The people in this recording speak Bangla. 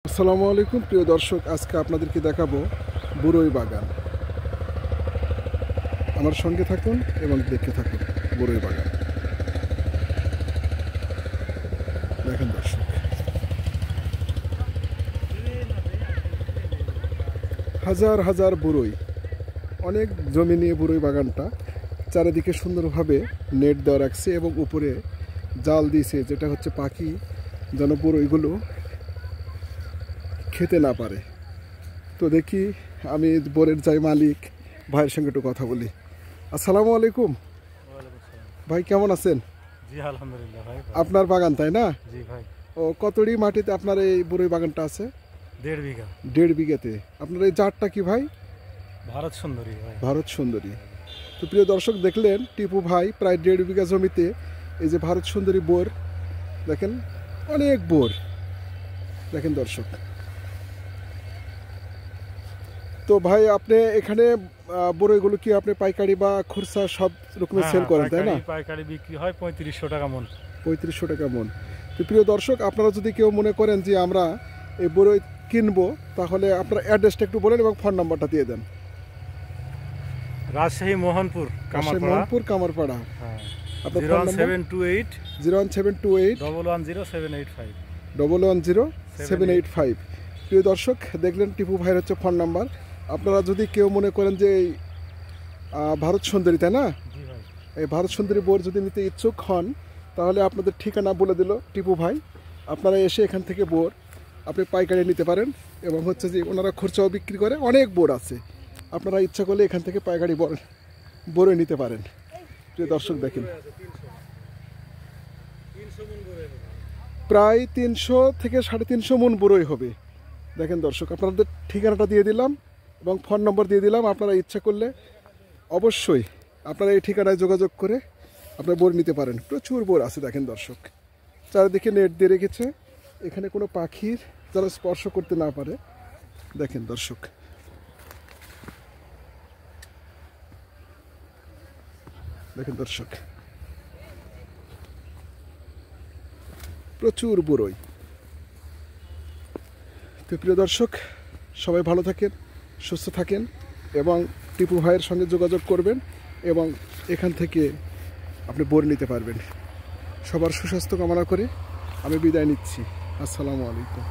আসসালামু আলাইকুম প্রিয় দর্শক, আজকে আপনাদেরকে দেখাবো বরই বাগান। আমার সঙ্গে থাকুন এবং দেখতে থাকুন বরই বাগান। দেখেন দর্শক, হাজার হাজার বরই, অনেক জমি নিয়ে বরই বাগানটা। চারিদিকে সুন্দরভাবে নেট দেওয়া রাখছে এবং উপরে জাল দিয়েছে, যেটা হচ্ছে পাখি যেন বরইগুলো খেতে না পারে। তো দেখি আমি বরের যাই মালিক ভাইয়ের সঙ্গে একটু কথা বলি। আসসালামু আলাইকুম ভাই, কেমন আছেন? জি আলহামদুলিল্লাহ ভাই। আপনার বাগান তাই না? জি ভাই। ও কতটি মাটিতে আপনার এই বরই বাগানটা আছে? 1.5 বিঘা। 1.5 বিঘাতে। আপনার এই জাতটা কি ভাই? ভারত সুন্দরী ভাই। ভারত সুন্দরী। তো প্রিয় দর্শক, দেখলেন টিপু ভাই প্রায় 1.5 বিঘা জমিতে এই যে ভারত সুন্দরী বোর, দেখেন অনেক বোর, দেখেন দর্শক। তো ভাই আপনি এখানে বরইগুলো কি আপনি পাইকারি বা খুচরা সব রকমের সেল করেন তাই না? পাইকারি বিক্রি হয় 3500 টাকা মন। 3500 টাকা মন। তো প্রিয় দর্শক, আপনারা যদি কেউ মনে করেন যে আমরা এই বরই কিনবো, তাহলে আপনার অ্যাড্রেসটা একটু বলেন এবং ফোন নাম্বারটা দিয়ে দেন। রাজশাহী মোহনপুর কামারপাড়া। হ্যাঁ। আপনার ফোন নাম্বার 01728 01728 110 110 785। প্রিয় দর্শক, দেখলেন টিপু ভাইয়ের হচ্ছে ফোন নাম্বার। আপনারা যদি কেউ মনে করেন যে এই ভারত সুন্দরী তাই না, জি ভাই, এই ভারত সুন্দরী বোর যদি নিতে ইচ্ছুক হন, তাহলে আপনাদের ঠিকানা বলে দিল টিপু ভাই। আপনারা এসে এখান থেকে বোর আপনি পাইকারি নিতে পারেন এবং হচ্ছে যে ওনারা খুচরাও বিক্রি করে, অনেক বোর আছে। আপনারা ইচ্ছা করলে এখান থেকে পাইকারি বোরে নিতে পারেন। প্রিয় দর্শক, দেখেন প্রায় 300 থেকে 350 মন বরই হবে। দেখেন দর্শক, আপনাদের ঠিকানাটা দিয়ে দিলাম এবং ফোন নম্বর দিয়ে দিলাম। আপনারা ইচ্ছা করলে অবশ্যই আপনারা এই ঠিকানায় যোগাযোগ করে আপনারা বোর নিতে পারেন। প্রচুর বোর আছে দেখেন দর্শক, চারিদিকে নেট দিয়ে রেখেছে, এখানে কোনো পাখির যেন স্পর্শ করতে না পারে। দেখেন দর্শক, দেখেন দর্শক, প্রচুর বরই। তো প্রিয় দর্শক, সবাই ভালো থাকেন, সুস্থ থাকেন এবং টিপু ভাইয়ের সঙ্গে যোগাযোগ করবেন এবং এখান থেকে আপনি বোর নিতে পারবেন। সবার সুস্বাস্থ্য কামনা করে আমি বিদায় নিচ্ছি। আসসালামু আলাইকুম।